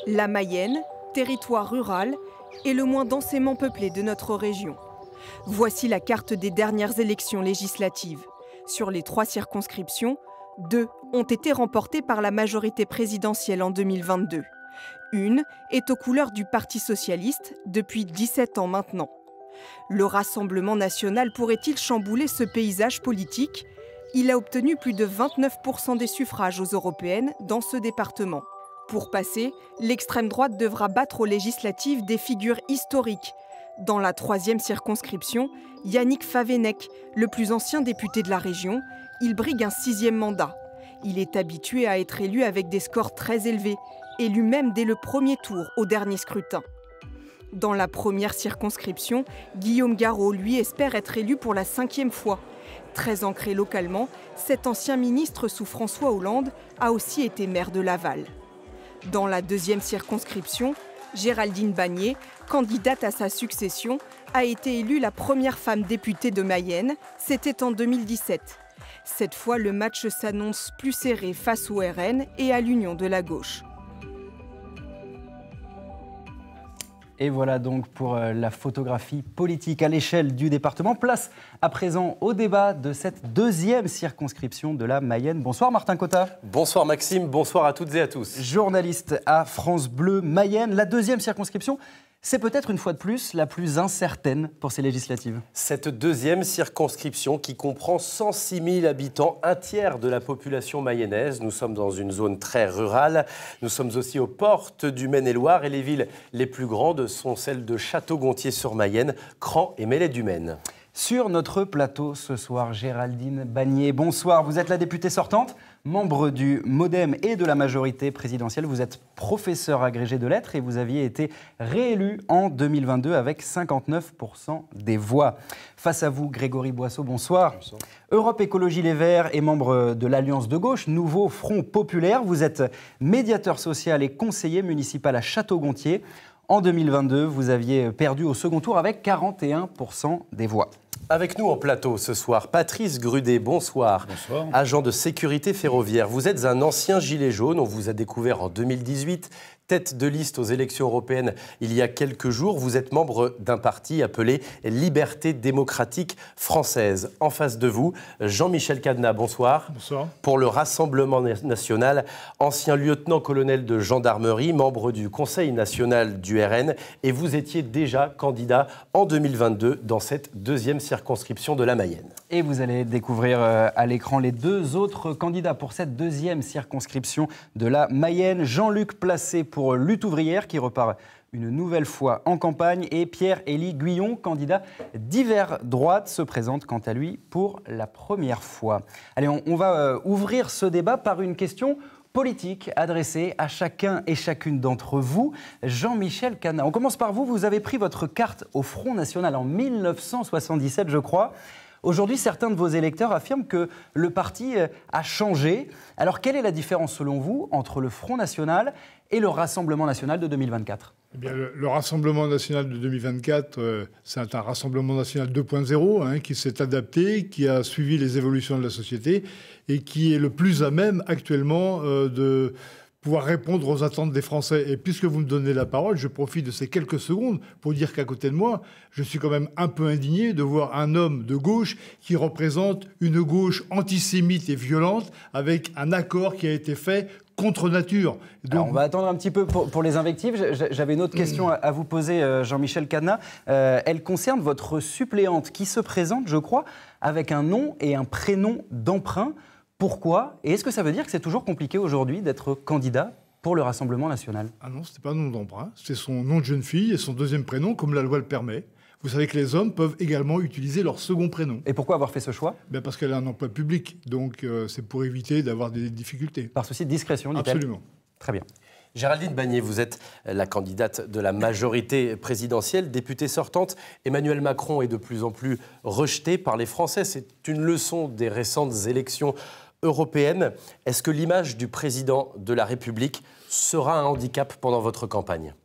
La Mayenne, territoire rural, est le moins densément peuplé de notre région. Voici la carte des dernières élections législatives. Sur les 3 circonscriptions, 2 ont été remportées par la majorité présidentielle en 2022. Une est aux couleurs du Parti socialiste depuis 17 ans maintenant. Le Rassemblement national pourrait-il chambouler ce paysage politique ? Il a obtenu plus de 29% des suffrages aux européennes dans ce département. Pour passer, l'extrême droite devra battre aux législatives des figures historiques. Dans la 3e circonscription, Yannick Favennec, le plus ancien député de la région, il brigue un 6e mandat. Il est habitué à être élu avec des scores très élevés, élu même dès le premier tour au dernier scrutin. Dans la 1re circonscription, Guillaume Garot, lui, espère être élu pour la 5e fois. Très ancré localement, cet ancien ministre sous François Hollande a aussi été maire de Laval. Dans la 2e circonscription, Géraldine Bannier, candidate à sa succession, a été élue la première femme députée de Mayenne, c'était en 2017. Cette fois, le match s'annonce plus serré face au RN et à l'Union de la gauche. Et voilà donc pour la photographie politique à l'échelle du département. Place à présent au débat de cette 2e circonscription de la Mayenne. Bonsoir Martin Cotta. Bonsoir Maxime, bonsoir à toutes et à tous. Journaliste à France Bleu Mayenne. La 2e circonscription, c'est peut-être une fois de plus la plus incertaine pour ces législatives. Cette 2e circonscription qui comprend 106 000 habitants, un tiers de la population mayonnaise. Nous sommes dans une zone très rurale. Nous sommes aussi aux portes du Maine-et-Loire et les villes les plus grandes sont celles de Château-Gontier-sur-Mayenne, Cran et Mellet-du-Maine. Sur notre plateau ce soir, Géraldine Bannier. Bonsoir, vous êtes la députée sortante, membre du MoDem et de la majorité présidentielle. Vous êtes professeur agrégé de lettres et vous aviez été réélu en 2022 avec 59% des voix. Face à vous, Grégory Boisseau, bonsoir. Bonsoir. Europe Écologie Les Verts et membre de l'Alliance de gauche, Nouveau Front Populaire. Vous êtes médiateur social et conseiller municipal à Château-Gontier. En 2022, vous aviez perdu au second tour avec 41% des voix. Avec nous en plateau ce soir, Patrice Grudet, bonsoir. Bonsoir. Agent de sécurité ferroviaire. Vous êtes un ancien gilet jaune, on vous a découvert en 2018, tête de liste aux élections européennes il y a quelques jours. Vous êtes membre d'un parti appelé Liberté démocratique française. En face de vous, Jean-Michel Cadenat, bonsoir. Bonsoir. Pour le Rassemblement national, ancien lieutenant-colonel de gendarmerie, membre du Conseil national du RN, et vous étiez déjà candidat en 2022 dans cette 2e circonscription de la Mayenne. Et vous allez découvrir à l'écran les 2 autres candidats pour cette 2e circonscription de la Mayenne. Jean-Luc Placé pour Lutte ouvrière qui repart une nouvelle fois en campagne et Pierre-Élie Guyon, candidat d'hiver droite, se présente quant à lui pour la première fois. Allez, on va ouvrir ce débat par une question politique adressée à chacun et chacune d'entre vous. Jean-Michel Cadenat, on commence par vous. Vous avez pris votre carte au Front National en 1977, je crois. Aujourd'hui, certains de vos électeurs affirment que le parti a changé. Alors, quelle est la différence, selon vous, entre le Front National et le Rassemblement National de 2024 ? Eh bien, le Rassemblement National de 2024, c'est un Rassemblement National 2.0 qui s'est adapté, qui a suivi les évolutions de la société et qui est le plus à même actuellement de pouvoir répondre aux attentes des Français. Et puisque vous me donnez la parole, je profite de ces quelques secondes pour dire qu'à côté de moi, je suis quand même un peu indigné de voir un homme de gauche qui représente une gauche antisémite et violente avec un accord qui a été fait contre nature. Donc... Alors on va attendre un petit peu pour les invectives. J'avais une autre question à vous poser, Jean-Michel Cadenat. Elle concerne votre suppléante qui se présente, je crois, avec un nom et un prénom d'emprunt. Pourquoi ? Et est-ce que ça veut dire que c'est toujours compliqué aujourd'hui d'être candidat pour le Rassemblement national ? Ah non, ce n'était pas un nom d'emprunt. C'est son nom de jeune fille et son 2e prénom, comme la loi le permet. Vous savez que les hommes peuvent également utiliser leur second prénom. Et pourquoi avoir fait ce choix ? Parce qu'elle a un emploi public, donc c'est pour éviter d'avoir des difficultés. Par souci de discrétion, dit-elle. Absolument. Très bien. Géraldine Bannier, vous êtes la candidate de la majorité présidentielle, députée sortante. Emmanuel Macron est de plus en plus rejeté par les Français. C'est une leçon des récentes élections européennes. Est-ce que l'image du président de la République sera un handicap pendant votre campagne ?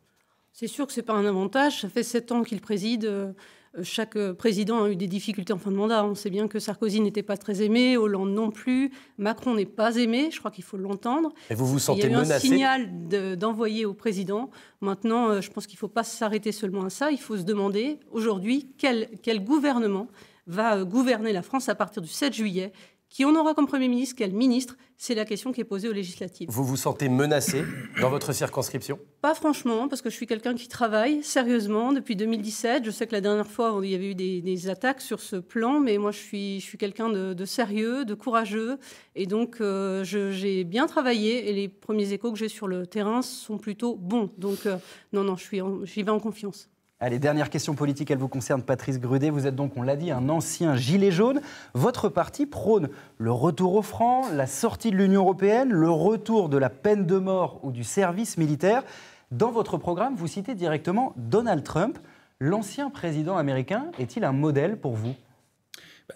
C'est sûr que ce n'est pas un avantage. Ça fait 7 ans qu'il préside chaque président a eu des difficultés en fin de mandat. On sait bien que Sarkozy n'était pas très aimé, Hollande non plus, Macron n'est pas aimé, je crois qu'il faut l'entendre. Et vous vous sentez menacé ? Il y a eu un signal d'envoyer au président. Maintenant, je pense qu'il ne faut pas s'arrêter seulement à ça. Il faut se demander aujourd'hui quel gouvernement va gouverner la France à partir du 7 juillet. Qui on aura comme Premier ministre, quel ministre? C'est la question qui est posée aux législatives. Vous vous sentez menacé dans votre circonscription? Pas franchement, parce que je suis quelqu'un qui travaille sérieusement depuis 2017. Je sais que la dernière fois, il y avait eu des attaques sur ce plan, mais moi, je suis quelqu'un de sérieux, de courageux. Et donc, j'ai bien travaillé et les premiers échos que j'ai sur le terrain sont plutôt bons. Donc, non, j'y vais en confiance. Allez, dernière question politique, elle vous concerne, Patrice Grudet. Vous êtes donc, on l'a dit, un ancien gilet jaune. Votre parti prône le retour au franc, la sortie de l'Union européenne, le retour de la peine de mort ou du service militaire. Dans votre programme, vous citez directement Donald Trump. L'ancien président américain est-il un modèle pour vous?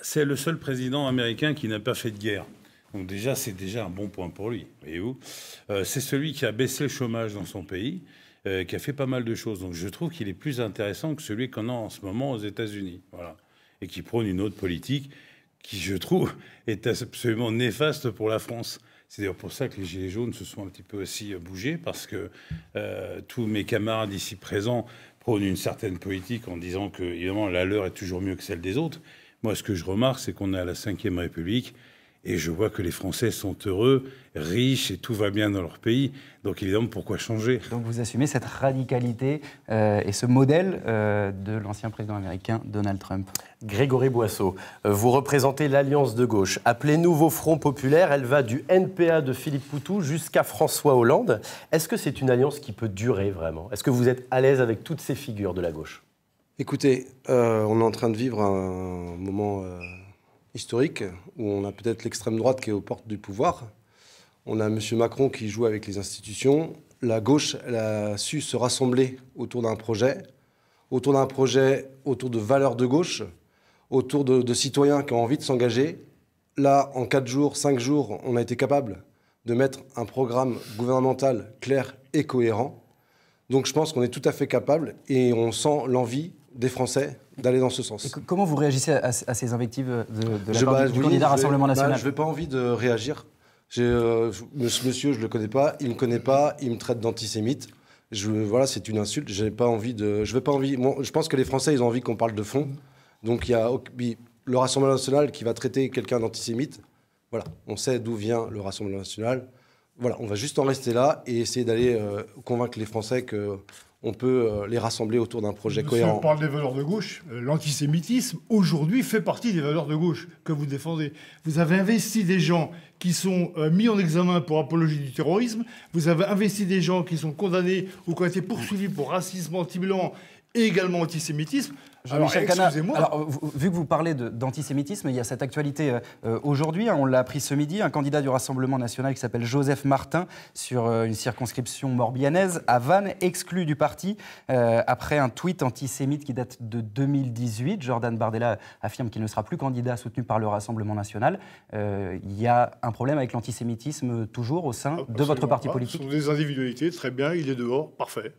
C'est le seul président américain qui n'a pas fait de guerre. Donc déjà, c'est déjà un bon point pour lui, voyez-vous. C'est celui qui a baissé le chômage dans son pays. Qui a fait pas mal de choses. Donc je trouve qu'il est plus intéressant que celui qu'on a en ce moment aux États-Unis. Voilà. Et qui prône une autre politique qui, je trouve, est absolument néfaste pour la France. C'est d'ailleurs pour ça que les Gilets jaunes se sont un petit peu aussi bougés, parce que tous mes camarades ici présents prônent une certaine politique en disant que, évidemment, la leur est toujours mieux que celle des autres. Moi, ce que je remarque, c'est qu'on est à la Ve République. Et je vois que les Français sont heureux, riches et tout va bien dans leur pays. Donc évidemment, pourquoi changer? Donc vous assumez cette radicalité et ce modèle de l'ancien président américain Donald Trump. Grégory Boisseau, vous représentez l'Alliance de gauche. Appelée Nouveau Front Populaire, elle va du NPA de Philippe Poutou jusqu'à François Hollande. Est-ce que c'est une alliance qui peut durer vraiment? Est-ce que vous êtes à l'aise avec toutes ces figures de la gauche? Écoutez, on est en train de vivre un moment historique, où on a peut-être l'extrême droite qui est aux portes du pouvoir. On a M. Macron qui joue avec les institutions. La gauche, elle a su se rassembler autour d'un projet, autour de valeurs de gauche, autour de citoyens qui ont envie de s'engager. Là, en 4 jours, 5 jours, on a été capable de mettre un programme gouvernemental clair et cohérent. Donc je pense qu'on est tout à fait capable et on sent l'envie des Français d'aller dans ce sens. Et comment vous réagissez à ces invectives du candidat Rassemblement National? Je n'ai pas envie de réagir. Monsieur, je ne le connais pas, il ne me connaît pas, il me traite d'antisémite. Voilà, c'est une insulte. Je pense que les Français, ils ont envie qu'on parle de fond. Donc il y a le Rassemblement National qui va traiter quelqu'un d'antisémite. Voilà, on sait d'où vient le Rassemblement National. Voilà, on va juste en rester là et essayer d'aller convaincre les Français qu'on peut les rassembler autour d'un projet cohérent. On parle des valeurs de gauche. L'antisémitisme, aujourd'hui, fait partie des valeurs de gauche que vous défendez. Vous avez investi des gens qui sont mis en examen pour apologie du terrorisme. Vous avez investi des gens qui sont condamnés ou qui ont été poursuivis pour racisme anti-blanc et également antisémitisme. Jean-Michel Cana, vu que vous parlez d'antisémitisme, il y a cette actualité aujourd'hui, on l'a appris ce midi, un candidat du Rassemblement National qui s'appelle Joseph Martin, sur une circonscription morbihannaise, à Vannes, exclu du parti après un tweet antisémite qui date de 2018. Jordan Bardella affirme qu'il ne sera plus candidat soutenu par le Rassemblement National. Il y a un problème avec l'antisémitisme toujours au sein de votre parti politique? Ce sont des individualités, très bien, il est dehors, parfait,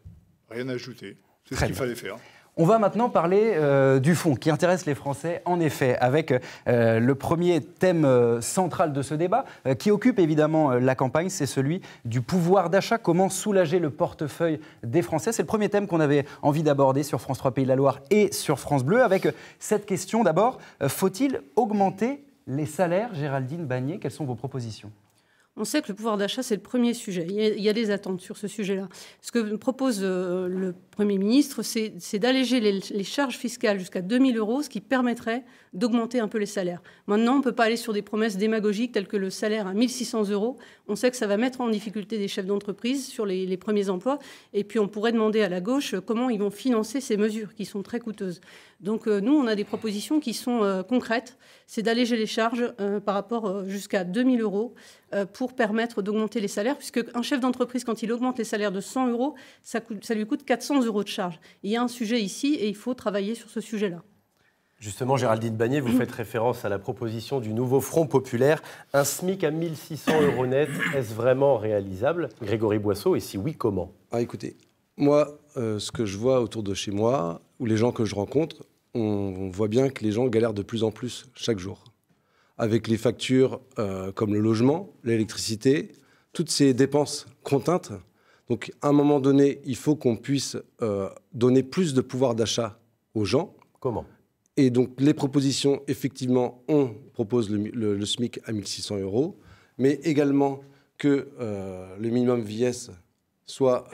rien à ajouter. C'est ce qu'il fallait faire. On va maintenant parler du fond qui intéresse les Français, en effet, avec le premier thème central de ce débat, qui occupe évidemment la campagne, c'est celui du pouvoir d'achat. Comment soulager le portefeuille des Français? C'est le premier thème qu'on avait envie d'aborder sur France 3 Pays de la Loire et sur France Bleu, avec cette question d'abord, faut-il augmenter les salaires? Géraldine Bagné, quelles sont vos propositions? On sait que le pouvoir d'achat, c'est le premier sujet. Il y a des attentes sur ce sujet-là. Ce que propose le Premier ministre, c'est d'alléger les charges fiscales jusqu'à 2 000 €, ce qui permettrait d'augmenter un peu les salaires. Maintenant, on ne peut pas aller sur des promesses démagogiques telles que le salaire à 1 600 €. On sait que ça va mettre en difficulté des chefs d'entreprise sur les premiers emplois. Et puis, on pourrait demander à la gauche comment ils vont financer ces mesures qui sont très coûteuses. Donc, nous, on a des propositions qui sont concrètes. C'est d'alléger les charges par rapport jusqu'à 2 000 € pour permettre d'augmenter les salaires, puisque un chef d'entreprise, quand il augmente les salaires de 100 €, ça lui coûte 400 € de charge. Il y a un sujet ici et il faut travailler sur ce sujet-là. Justement, Géraldine Bagné, vous faites référence à la proposition du Nouveau Front Populaire. Un SMIC à 1 600 € net, est-ce vraiment réalisable? Grégory Boisseau, et si oui, comment? Écoutez, moi, ce que je vois autour de chez moi, ou les gens que je rencontre, on voit bien que les gens galèrent de plus en plus chaque jour. Avec les factures comme le logement, l'électricité, toutes ces dépenses contraintes. Donc, à un moment donné, il faut qu'on puisse donner plus de pouvoir d'achat aux gens. Comment ? Et donc, les propositions, effectivement, on propose le SMIC à 1 600 €, mais également que le minimum vieillesse soit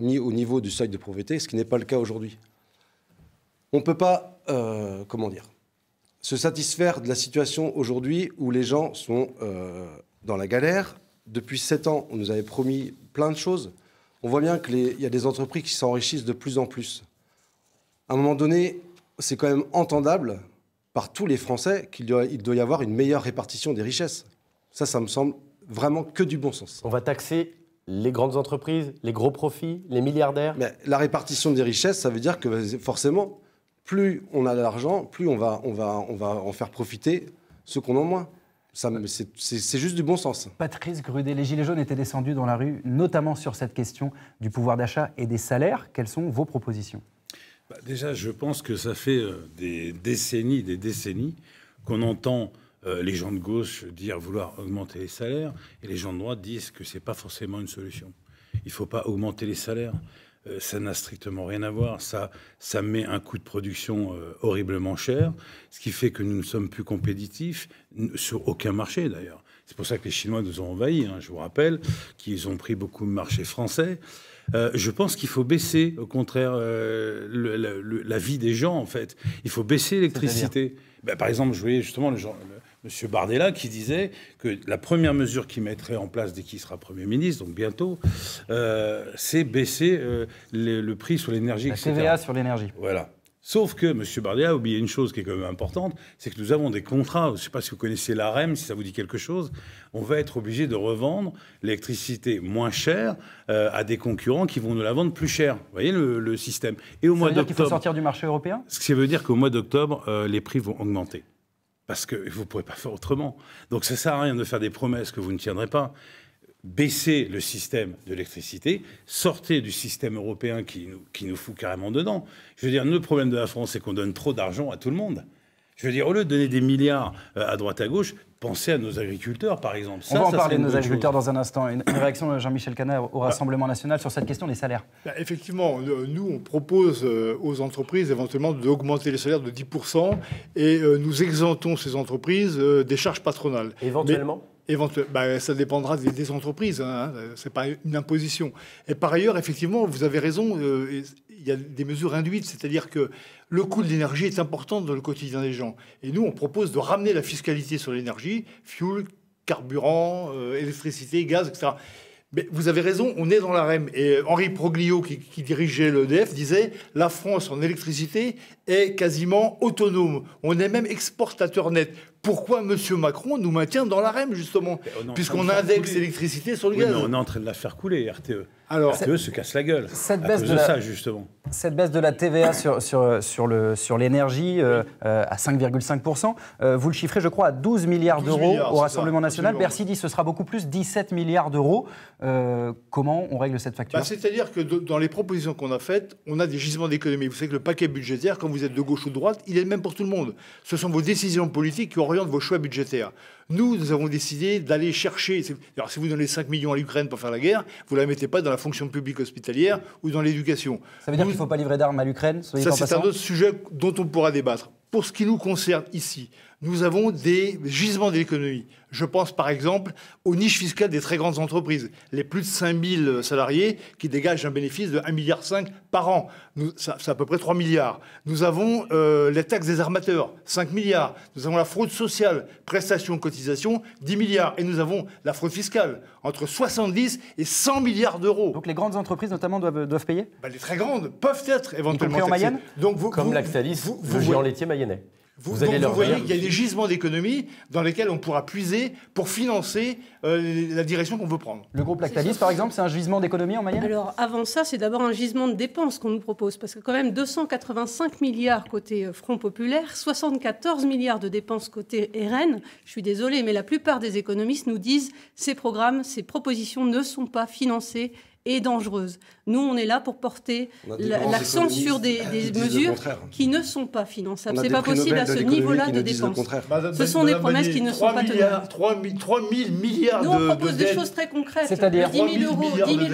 mis au niveau du seuil de pauvreté, ce qui n'est pas le cas aujourd'hui. On ne peut pas, se satisfaire de la situation aujourd'hui où les gens sont dans la galère. Depuis 7 ans, on nous avait promis plein de choses. On voit bien qu'il y a des entreprises qui s'enrichissent de plus en plus. À un moment donné, c'est quand même entendable par tous les Français qu'il doit y avoir une meilleure répartition des richesses. Ça me semble vraiment que du bon sens. On va taxer les grandes entreprises, les gros profits, les milliardaires. Mais la répartition des richesses, ça veut dire que forcément, plus on a d'argent, plus on va en faire profiter ceux qu'on en moins. C'est juste du bon sens. Patrice Grudet, les Gilets jaunes étaient descendus dans la rue, notamment sur cette question du pouvoir d'achat et des salaires. Quelles sont vos propositions ? Déjà, je pense que ça fait des décennies qu'on entend les gens de gauche dire vouloir augmenter les salaires et les gens de droite disent que ce n'est pas forcément une solution. Il ne faut pas augmenter les salaires. Ça n'a strictement rien à voir. Ça met un coût de production horriblement cher, ce qui fait que nous ne sommes plus compétitifs sur aucun marché d'ailleurs. C'est pour ça que les Chinois nous ont envahis. Je vous rappelle qu'ils ont pris beaucoup de marchés français. Je pense qu'il faut baisser, au contraire, la vie des gens, en fait. Il faut baisser l'électricité. Par exemple, je voyais justement M. Bardella qui disait que la première mesure qu'il mettrait en place dès qu'il sera Premier ministre, donc bientôt, c'est baisser le prix sur l'énergie, etc. La TVA sur l'énergie. Voilà. Sauf que M. Bardella a oublié une chose qui est quand même importante, c'est que nous avons des contrats, je ne sais pas si vous connaissez l'AREM, si ça vous dit quelque chose, on va être obligé de revendre l'électricité moins chère à des concurrents qui vont nous la vendre plus cher. Vous voyez le système. Et au mois d'octobre, ça veut dire qu'il faut sortir du marché européen ? Ce qui veut dire qu'au mois d'octobre, les prix vont augmenter. Parce que vous ne pourrez pas faire autrement. Donc ça ne sert à rien de faire des promesses que vous ne tiendrez pas. Baissez le système de l'électricité, sortez du système européen qui nous fout carrément dedans. Je veux dire, le problème de la France, c'est qu'on donne trop d'argent à tout le monde. Je veux dire, au lieu de donner des milliards à droite à gauche, pensez à nos agriculteurs, par exemple. On va en parler de nos agriculteurs dans un instant. Une réaction de Jean-Michel Canet au Rassemblement national sur cette question des salaires. Effectivement, nous, on propose aux entreprises éventuellement d'augmenter les salaires de 10% et nous exemptons ces entreprises des charges patronales. Éventuellement ? Ça dépendra des entreprises, hein, c'est pas une imposition. Et par ailleurs, effectivement, vous avez raison, il y a des mesures induites, c'est-à-dire que le coût de l'énergie est important dans le quotidien des gens. Et nous, on propose de ramener la fiscalité sur l'énergie, fuel, carburant, électricité, gaz, etc. Mais vous avez raison, on est dans l'AREM. Et Henri Proglio, qui dirigeait l'EDF, disait « La France, en électricité, est quasiment autonome. On est même exportateur net. » Pourquoi M. Macron nous maintient dans l'AREM, justement, puisqu'on indexe l'électricité sur le gaz? Mais on est en train de la faire couler, RTE. Alors, RTE se casse la gueule cette à baisse cause de ça, justement. Cette baisse de la TVA sur l'énergie à 5,5%, vous le chiffrez, je crois, à 12 milliards d'euros au Rassemblement national. Bercy dit que ce sera beaucoup plus, 17 milliards d'euros. Comment on règle cette facture? C'est-à-dire que dans les propositions qu'on a faites, on a des gisements d'économie. Vous savez que le paquet budgétaire, quand vous êtes de gauche ou de droite, il est le même pour tout le monde. Ce sont vos décisions politiques qui orientent vos choix budgétaires. Nous avons décidé d'aller chercher... Alors, si vous donnez 5 millions à l'Ukraine pour faire la guerre, vous ne la mettez pas dans la fonction publique hospitalière ou dans l'éducation. Ça veut dire qu'il ne faut pas livrer d'armes à l'Ukraine? Ça, c'est un autre sujet dont on pourra débattre. Pour ce qui nous concerne ici, nous avons des gisements de l'économie. Je pense par exemple aux niches fiscales des très grandes entreprises. Les plus de 5000 salariés qui dégagent un bénéfice de 1,5 milliard par an. C'est à peu près 3 milliards. Nous avons les taxes des armateurs, 5 milliards. Nous avons la fraude sociale, prestations, cotisations, 10 milliards. Et nous avons la fraude fiscale, entre 70 et 100 milliards d'euros. Donc les grandes entreprises notamment doivent payer? Les très grandes peuvent être éventuellement taxées. En Mayenne? Comme Lactalis, le géant laitier mayennais. Vous voyez qu'il y a des gisements d'économie dans lesquels on pourra puiser pour financer la direction qu'on veut prendre. Le groupe Lactalis, par exemple, c'est un gisement d'économie en Mayenne? Alors, avant ça, c'est d'abord un gisement de dépenses qu'on nous propose. Parce que quand même, 285 milliards côté Front Populaire, 74 milliards de dépenses côté RN. Je suis désolée, mais la plupart des économistes nous disent ces programmes, ces propositions ne sont pas financées et dangereuse. Nous, on est là pour porter l'accent sur des mesures qui ne sont pas finançables. Ce n'est pas possible à ce niveau-là de dépenses. Ce sont des promesses qui ne sont pas tenues. 3 000 milliards Nous, on propose des choses très concrètes. C'est-à-dire 10 000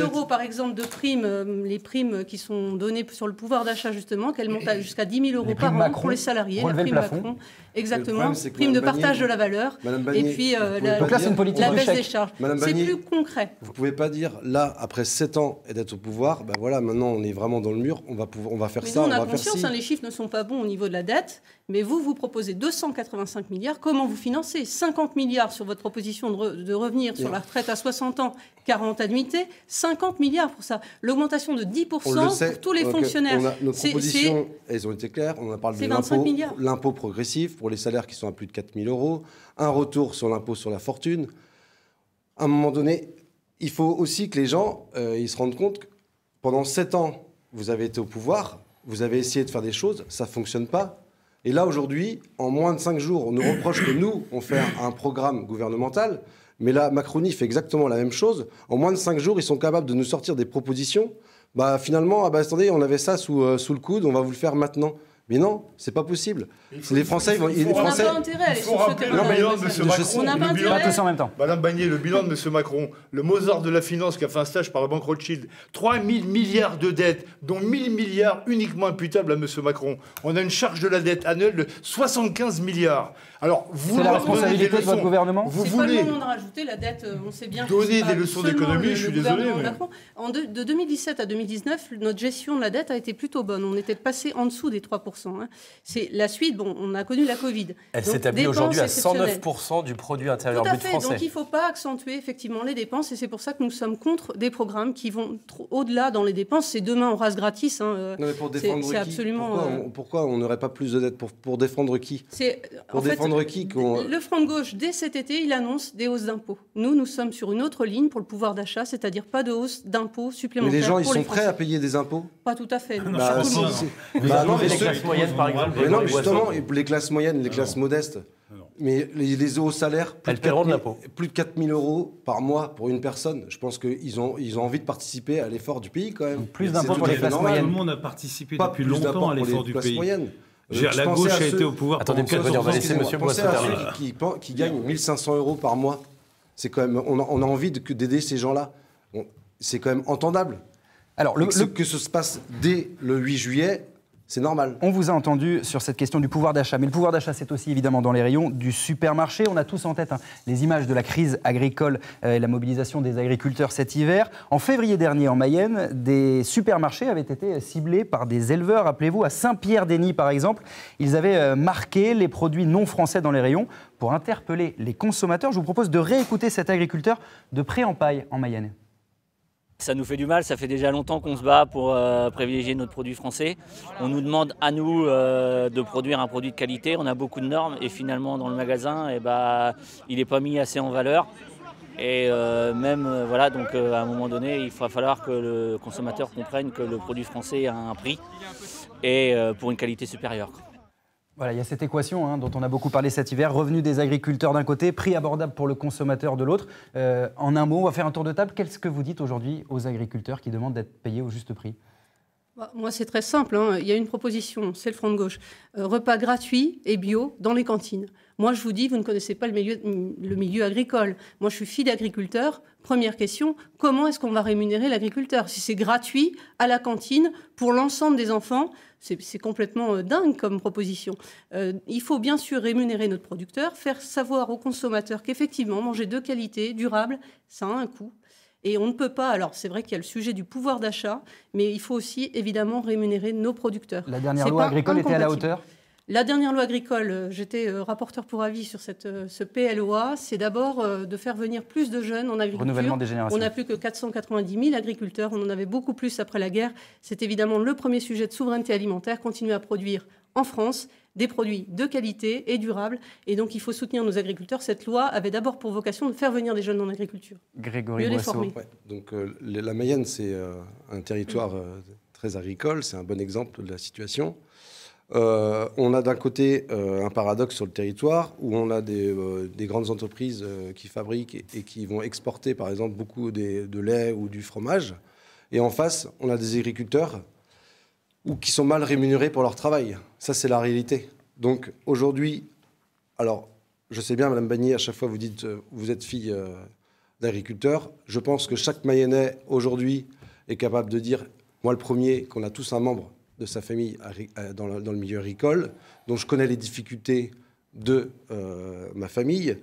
euros, par exemple, de primes, les primes qui sont données sur le pouvoir d'achat, justement, qu'elles montent jusqu'à 10 000 euros par an pour les salariés. La prime Macron, exactement. Prime de partage de la valeur. Et puis la baisse des charges. C'est plus concret. Vous ne pouvez pas dire, là, après 7 ans et d'être au pouvoir, ben voilà, maintenant on est vraiment dans le mur, on va faire ça, on va faire ci. Mais nous, on a conscience, les chiffres ne sont pas bons au niveau de la dette, mais vous proposez 285 milliards. Comment vous financez 50 milliards sur votre proposition de revenir sur la retraite à 60 ans, 40 annuités, 50 milliards pour ça. L'augmentation de 10% pour tous les fonctionnaires. Nos propositions, elles ont été claires. On a parlé de l'impôt progressif pour les salaires qui sont à plus de 4 000 euros, un retour sur l'impôt sur la fortune. À un moment donné, il faut aussi que les gens ils se rendent compte que pendant 7 ans, vous avez été au pouvoir, vous avez essayé de faire des choses, ça ne fonctionne pas. Et là, aujourd'hui, en moins de 5 jours, on nous reproche que nous, on fait un programme gouvernemental. Mais là, Macronie fait exactement la même chose. En moins de 5 jours, ils sont capables de nous sortir des propositions. Bah, finalement, attendez, on avait ça sous le coude, on va vous le faire maintenant. Mais non, c'est pas possible. Les Français, on n'a pas intérêt à aller sur ce terrain. Le bilan de M. Macron. On n'a pas intérêt. Tous en même temps. Madame Bagné, le bilan de M. Macron, le Mozart de la finance qui a fait un stage par la banque Rothschild, 3 000 milliards de dettes, dont 1 000 milliards uniquement imputables à M. Macron. On a une charge de la dette annuelle de 75 milliards. Alors, vous c'est la responsabilité de votre gouvernement. Vous voulez pas le moment de rajouter la dette. On sait bien. Donner des leçons d'économie, je suis désolé. De 2017 à 2019, notre gestion de la dette a été plutôt bonne. On était passé en dessous des 3%. Hein. C'est la suite. Bon, on a connu la Covid. Elle s'établit aujourd'hui à 109% du produit intérieur brut français. Donc il ne faut pas accentuer effectivement les dépenses et c'est pour ça que nous sommes contre des programmes qui vont au-delà dans les dépenses. C'est demain on rase gratis. Hein. Non, mais pour défendre qui absolument. Pourquoi on n'aurait pas plus de dettes pour défendre qui? Pour défendre qui Le Front de gauche, dès cet été, il annonce des hausses d'impôts. Nous sommes sur une autre ligne pour le pouvoir d'achat, c'est-à-dire pas de hausse d'impôts supplémentaires. Mais les gens, ils sont prêts à payer des impôts? Pas tout à fait. Vous avez les classes moyennes, par exemple. Mais non, justement, les classes moyennes, les classes modestes. Mais les hauts salaires, plus de 4 000 euros par mois pour une personne, je pense qu'ils ont envie de participer à l'effort du pays quand même. Plus d'impôts pour les classes moyennes. Tout le monde a participé depuis longtemps à l'effort du pays. La gauche a été au pouvoir. Attendez, on va laisser monsieur Boissy terminer. Qui gagnent 1 500 euros par mois. C'est quand même, on a envie d'aider ces gens-là. C'est quand même entendable. Alors, que ce se passe dès le 8 juillet, c'est normal. On vous a entendu sur cette question du pouvoir d'achat. Mais le pouvoir d'achat, c'est aussi évidemment dans les rayons du supermarché. On a tous en tête les images de la crise agricole et la mobilisation des agriculteurs cet hiver. En février dernier, en Mayenne, des supermarchés avaient été ciblés par des éleveurs. Rappelez-vous, à Saint-Pierre-d'Eny, par exemple, ils avaient marqué les produits non français dans les rayons pour interpeller les consommateurs. Je vous propose de réécouter cet agriculteur de Pré-en-Paille, en Mayenne. Ça nous fait du mal, ça fait déjà longtemps qu'on se bat pour privilégier notre produit français. On nous demande à nous de produire un produit de qualité, on a beaucoup de normes et finalement dans le magasin, il n'est pas mis assez en valeur. Et donc à un moment donné, il va falloir que le consommateur comprenne que le produit français a un prix et pour une qualité supérieure. Voilà, il y a cette équation dont on a beaucoup parlé cet hiver, revenus des agriculteurs d'un côté, prix abordable pour le consommateur de l'autre. En un mot, on va faire un tour de table. Qu'est-ce que vous dites aujourd'hui aux agriculteurs qui demandent d'être payés au juste prix ? Moi, c'est très simple. Il y a une proposition, c'est le Front de gauche. Repas gratuits et bio dans les cantines. Moi, je vous dis, vous ne connaissez pas le milieu agricole. Moi, je suis fille d'agriculteur. Première question, comment est-ce qu'on va rémunérer l'agriculteur? Si c'est gratuit à la cantine pour l'ensemble des enfants, c'est complètement dingue comme proposition. Il faut bien sûr rémunérer notre producteur, faire savoir aux consommateurs qu'effectivement, manger de qualité, durable, ça a un coût. Et on ne peut pas, alors c'est vrai qu'il y a le sujet du pouvoir d'achat, mais il faut aussi évidemment rémunérer nos producteurs. La dernière loi agricole était à la hauteur ? La dernière loi agricole, j'étais rapporteur pour avis sur ce PLOA, c'est d'abord de faire venir plus de jeunes en agriculture. Renouvellement des générations. On n'a plus que 490 000 agriculteurs, on en avait beaucoup plus après la guerre. C'est évidemment le premier sujet de souveraineté alimentaire, continuer à produire en France des produits de qualité et durables. Et donc, il faut soutenir nos agriculteurs. Cette loi avait d'abord pour vocation de faire venir des jeunes en agriculture. Grégory Boisseau. Ouais, donc, la Mayenne, c'est un territoire très agricole. C'est un bon exemple de la situation. On a d'un côté un paradoxe sur le territoire où on a des grandes entreprises qui fabriquent et qui vont exporter, par exemple, beaucoup de lait ou du fromage. Et en face, on a des agriculteurs qui sont mal rémunérés pour leur travail. Ça, c'est la réalité. Donc aujourd'hui, alors je sais bien, Madame Bagné, à chaque fois vous dites vous êtes fille d'agriculteur. Je pense que chaque Mayennais aujourd'hui est capable de dire, moi le premier, qu'on a tous un membre de sa famille dans le milieu agricole, dont je connais les difficultés de ma famille.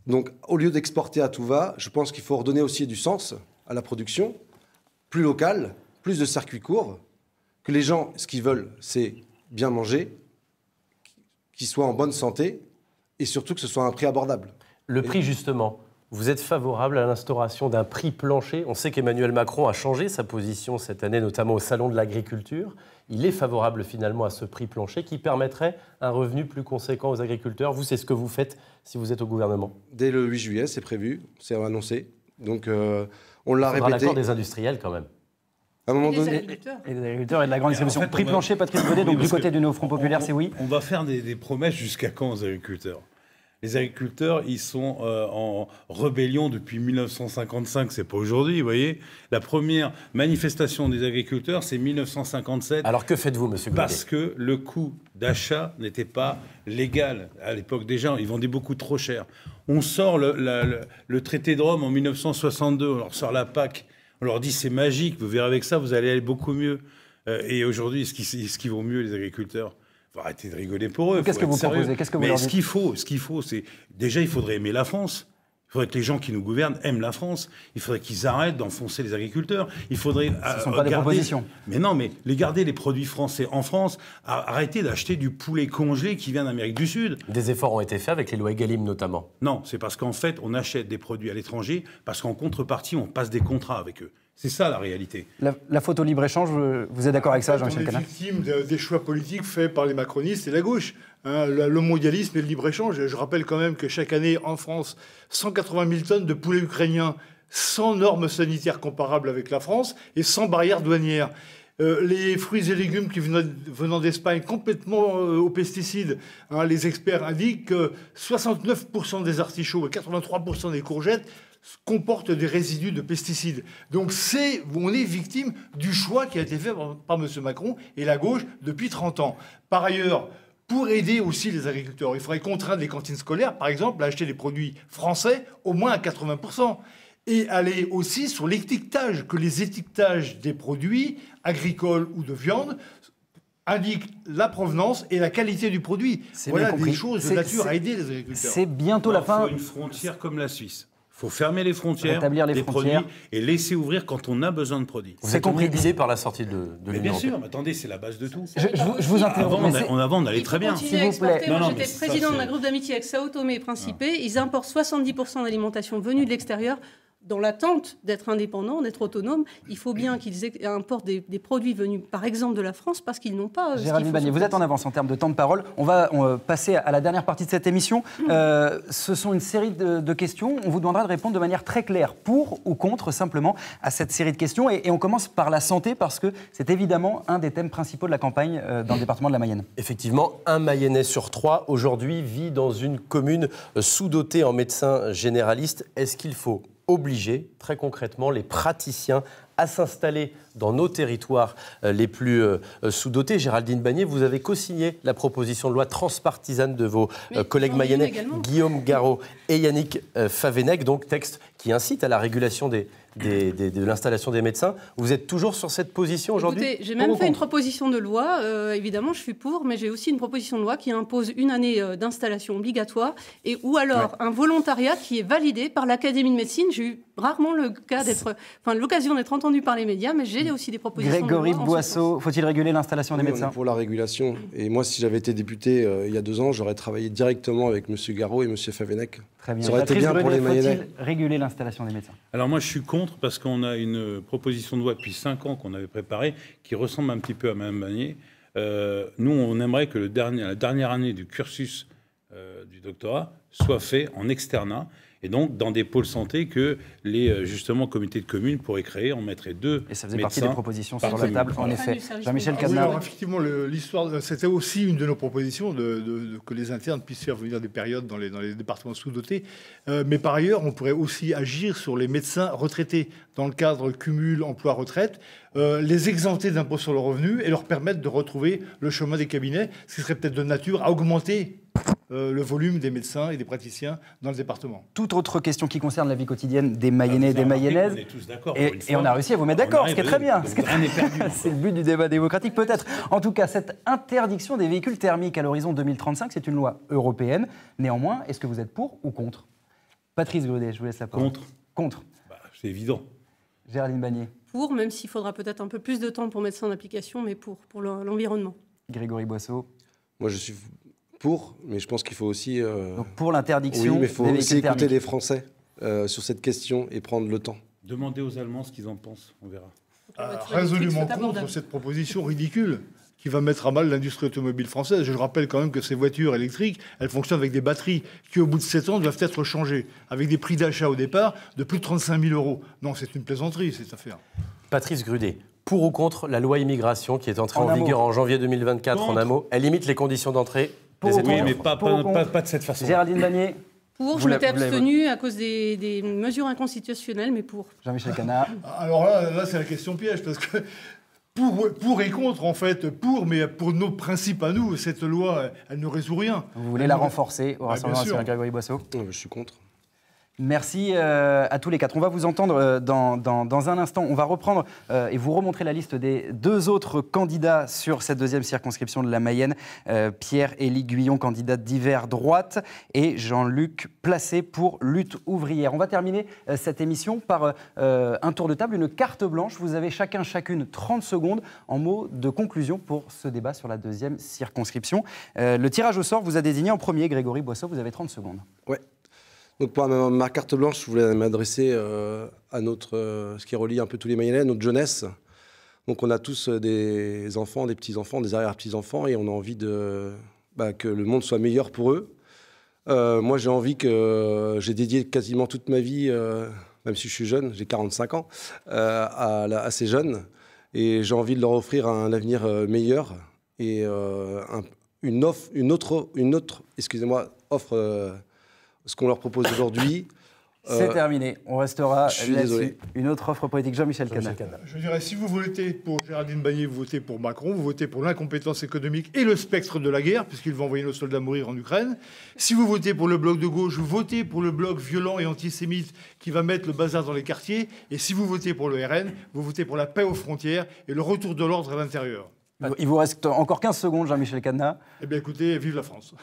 Donc au lieu d'exporter à tout va, je pense qu'il faut redonner aussi du sens à la production, plus locale, plus de circuits courts, que les gens, ce qu'ils veulent, c'est bien manger, qu'ils soient en bonne santé, et surtout que ce soit à un prix abordable. Le prix, justement, vous êtes favorable à l'instauration d'un prix plancher? On sait qu'Emmanuel Macron a changé sa position cette année, notamment au Salon de l'Agriculture. Il est favorable finalement à ce prix plancher qui permettrait un revenu plus conséquent aux agriculteurs. Vous, c'est ce que vous faites si vous êtes au gouvernement? Dès le 8 juillet, c'est prévu, c'est annoncé. Donc on l'a répété. L'accord des industriels quand même. À un moment donné, et des agriculteurs et de la grande distribution. En fait, Prix plancher, Patrice Baudet, donc du côté du nouveau Front Populaire, c'est oui. On va faire des promesses jusqu'à quand aux agriculteurs? Les agriculteurs, ils sont en rébellion depuis 1955, c'est pas aujourd'hui, vous voyez. La première manifestation des agriculteurs, c'est 1957. Alors que faites-vous, monsieur Baudet? Parce que le coût d'achat n'était pas légal. À l'époque, déjà, ils vendaient beaucoup trop cher. On sort le traité de Rome en 1962, on leur sort la PAC, on leur dit c'est magique, vous verrez avec ça, vous allez aller beaucoup mieux. Et aujourd'hui, est-ce qu'ils vont mieux, les agriculteurs? Faut arrêter de rigoler pour eux. Qu'est-ce que vous proposez? Qu'est-ce que vous leur dites? Ce qu'il faut, c'est... Déjà, il faudrait aimer la France. Il faudrait que les gens qui nous gouvernent aiment la France. Il faudrait qu'ils arrêtent d'enfoncer les agriculteurs. Il faudrait... Ce ne sont pas des propositions. Mais non, mais garder les produits français en France, arrêter d'acheter du poulet congelé qui vient d'Amérique du Sud. Des efforts ont été faits avec les lois Egalim notamment. Non, c'est parce qu'en fait, on achète des produits à l'étranger parce qu'en contrepartie, on passe des contrats avec eux. C'est ça la réalité. La faute au libre-échange, vous êtes d'accord avec ça, Jean-Michel Canal? On est victime des choix politiques faits par les macronistes et la gauche. Hein, le mondialisme et le libre-échange. Je rappelle quand même que chaque année, en France, 180 000 tonnes de poulet ukrainien sans normes sanitaires comparables avec la France et sans barrières douanières. Les fruits et légumes qui venant d'Espagne complètement aux pesticides. Hein, les experts indiquent que 69% des artichauts et 83% des courgettes comportent des résidus de pesticides. Donc on est victime du choix qui a été fait par M. Macron et la gauche depuis 30 ans. Par ailleurs, pour aider aussi les agriculteurs, il faudrait contraindre les cantines scolaires, par exemple, à acheter des produits français au moins à 80%. Et aller aussi sur l'étiquetage, que les étiquetages des produits agricoles ou de viande indiquent la provenance et la qualité du produit. Voilà des choses de nature à aider les agriculteurs. C'est bientôt la fin. Il faut une frontière comme la Suisse. Il faut fermer les frontières, rétablir les frontières. produits et laisser ouvrir quand on a besoin de produits. Vous êtes obnubilé par la sortie de l'Union Bien européenne. sûr, mais attendez, c'est la base de tout. Je vous interromps. Avant, on allait très bien. S'il vous plaît. Moi, Non, j'étais président d'un groupe d'amitié avec Sao Tomé et Principe. Ils importent 70% d'alimentation venue de l'extérieur. Dans l'attente d'être indépendants, d'être autonomes, il faut bien qu'ils importent des produits venus, par exemple, de la France, parce qu'ils n'ont pas... Géraldine Bagné, vous êtes en avance en termes de temps de parole. On va passer à la dernière partie de cette émission. Ce sont une série de questions. On vous demandera de répondre de manière très claire, pour ou contre, simplement, à cette série de questions. Et on commence par la santé, parce que c'est évidemment un des thèmes principaux de la campagne dans le département de la Mayenne. Effectivement, un Mayennais sur 3, aujourd'hui, vit dans une commune sous-dotée en médecins généralistes. Est-ce qu'il faut obliger, très concrètement, les praticiens à s'installer dans nos territoires les plus sous-dotés? Géraldine Bagné, vous avez co-signé la proposition de loi transpartisane de vos collègues mayennais, Guillaume Garot et Yannick Favennec, donc texte qui incite à la régulation de l'installation des médecins. Vous êtes toujours sur cette position aujourd'hui? Écoutez, j'ai même fait une proposition de loi. Évidemment, je suis pour, mais j'ai aussi une proposition de loi qui impose une année d'installation obligatoire ou alors un volontariat qui est validé par l'Académie de médecine. J'ai eu rarement l'occasion d'être entendu par les médias, mais j'ai aussi des propositions Grégory de loi. Boisseau, faut-il réguler l'installation des médecins? On est pour la régulation. Et moi, si j'avais été député il y a 2 ans, j'aurais travaillé directement avec M. Garot et M. Favennec. Très bien. Ça aurait été bien pour les Mayennais. Faut-il réguler l'installation des médecins? Alors moi, je suis contre parce qu'on a une proposition de loi depuis 5 ans qu'on avait préparée qui ressemble un petit peu à Mme Bagné. Nous, on aimerait que la dernière année du cursus du doctorat soit fait en externat Et donc, dans des pôles santé que les, justement, comités de communes pourraient créer, on mettrait 2 Et ça faisait partie des propositions sur la commune. table, en effet. Jean-Michel Cadenat. Alors, effectivement, l'histoire, c'était aussi une de nos propositions, que les internes puissent faire venir des périodes dans les départements sous-dotés. Mais par ailleurs, on pourrait aussi agir sur les médecins retraités dans le cadre cumul emploi-retraite, les exempter d'impôt sur le revenu et leur permettre de retrouver le chemin des cabinets, ce qui serait peut-être de nature à augmenter le volume des médecins et des praticiens dans le département. Toute autre question qui concerne la vie quotidienne des Mayennais et des Mayennaises. On est tous d'accord. Et on a réussi à vous mettre d'accord, ce qui est très bien. Perdu. C'est le but du débat démocratique, peut-être. En tout cas, cette interdiction des véhicules thermiques à l'horizon 2035, c'est une loi européenne. Néanmoins, est-ce que vous êtes pour ou contre? Patrice Grudet, je vous laisse la parole. Contre. Contre. C'est évident. Géraldine Bagné. Pour, même s'il faudra peut-être un peu plus de temps pour mettre ça en application, mais pour l'environnement. Grégory Boisseau. Moi, je suis pour, mais je pense qu'il faut aussi... Donc pour l'interdiction oui, mais il faut des aussi véhicules écouter thermiques. les Français sur cette question et prendre le temps. Demandez aux Allemands ce qu'ils en pensent, on verra. Résolument contre cette proposition ridicule qui va mettre à mal l'industrie automobile française. Je rappelle quand même que ces voitures électriques, elles fonctionnent avec des batteries qui, au bout de 7 ans, doivent être changées, avec des prix d'achat au départ de plus de 35 000 €. Non, c'est une plaisanterie, cette affaire. Patrice Grudet, pour ou contre la loi immigration qui est entrée en En un vigueur en janvier 2024 en un mot? Elle limite les conditions d'entrée des Pour ou étrangers. Oui, mais contre. pas de cette façon. Géraldine Bagné. Pour, je Vous m'étais l'avez- abstenue à cause des mesures inconstitutionnelles, mais pour. Jean-Michel Cadenat. Alors là c'est la question piège, parce que pour et contre, en fait, mais pour nos principes à nous, cette loi, elle ne résout rien. Vous voulez la renforcer au Rassemblement bien sûr. national, Grégory Boisseau? Je suis contre. Merci à tous les quatre. On va vous entendre dans un instant. On va reprendre et vous remontrer la liste des 2 autres candidats sur cette 2e circonscription de la Mayenne. Pierre-Élie Guyon, candidat d'hiver droite, et Jean-Luc Placé pour Lutte ouvrière. On va terminer cette émission par un tour de table, une carte blanche. Vous avez chacune 30 secondes en mots de conclusion pour ce débat sur la 2e circonscription. Le tirage au sort vous a désigné en premier, Grégory Boisseau. Vous avez 30 secondes. Ouais. Donc pour ma carte blanche, je voulais m'adresser à ce qui relie un peu tous les Mayennais, notre jeunesse. Donc on a tous des enfants, des petits-enfants, des arrière-petits-enfants, et on a envie que le monde soit meilleur pour eux. Moi j'ai envie j'ai dédié quasiment toute ma vie, même si je suis jeune, j'ai 45 ans, à ces jeunes. Et j'ai envie de leur offrir un avenir meilleur et une autre offre... ce qu'on leur propose aujourd'hui. C'est terminé. On restera je suis là-dessus. désolé. Une autre offre politique. Jean-Michel Cadenat. Je dirais, si vous votez pour Géraldine Bagné, vous votez pour Macron, vous votez pour l'incompétence économique et le spectre de la guerre, puisqu'il va envoyer nos soldats mourir en Ukraine. Si vous votez pour le bloc de gauche, vous votez pour le bloc violent et antisémite qui va mettre le bazar dans les quartiers. Et si vous votez pour le RN, vous votez pour la paix aux frontières et le retour de l'ordre à l'intérieur. Il vous reste encore 15 secondes, Jean-Michel Cadenat. Eh bien, écoutez, vive la France.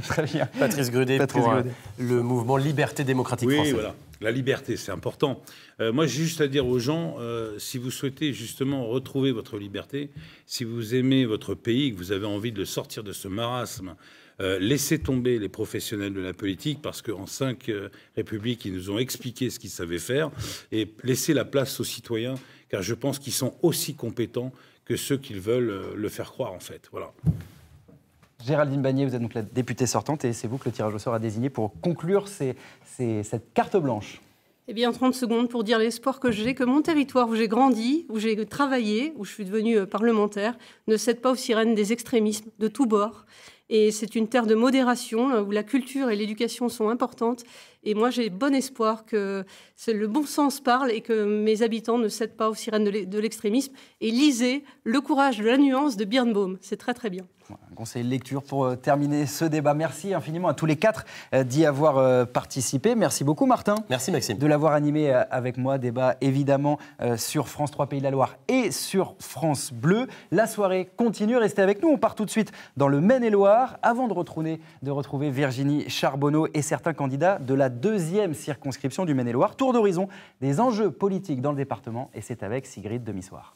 Très bien. Patrice Grudet pour le mouvement Liberté démocratique français. Oui, voilà. La liberté, c'est important. Moi, j'ai juste à dire aux gens, si vous souhaitez justement retrouver votre liberté, si vous aimez votre pays, que vous avez envie de le sortir de ce marasme, laissez tomber les professionnels de la politique, parce qu'en 5 républiques, ils nous ont expliqué ce qu'ils savaient faire, et laissez la place aux citoyens, car je pense qu'ils sont aussi compétents que ceux qui veulent le faire croire, en fait. Voilà. Géraldine Bagné, vous êtes donc la députée sortante et c'est vous que le tirage au sort a désigné pour conclure cette carte blanche. Eh bien, 30 secondes pour dire l'espoir que j'ai que mon territoire où j'ai grandi, où j'ai travaillé, où je suis devenue parlementaire, ne cède pas aux sirènes des extrémismes de tous bords. Et c'est une terre de modération où la culture et l'éducation sont importantes. Et moi, j'ai bon espoir que le bon sens parle et que mes habitants ne cèdent pas aux sirènes de l'extrémisme. Et lisez Le courage de la nuance de Birnbaum. C'est très, très bien. Un conseil de lecture pour terminer ce débat. Merci infiniment à tous les 4 d'y avoir participé. Merci beaucoup, Martin. Merci, Maxime. De l'avoir animé avec moi. Débat évidemment sur France 3 Pays de la Loire et sur France Bleu. La soirée continue. Restez avec nous. On part tout de suite dans le Maine-et-Loire avant de retrouver Virginie Charbonneau et certains candidats de la 2e circonscription du Maine-et-Loire. Tour d'horizon des enjeux politiques dans le département. Et c'est avec Sigrid Demisoir.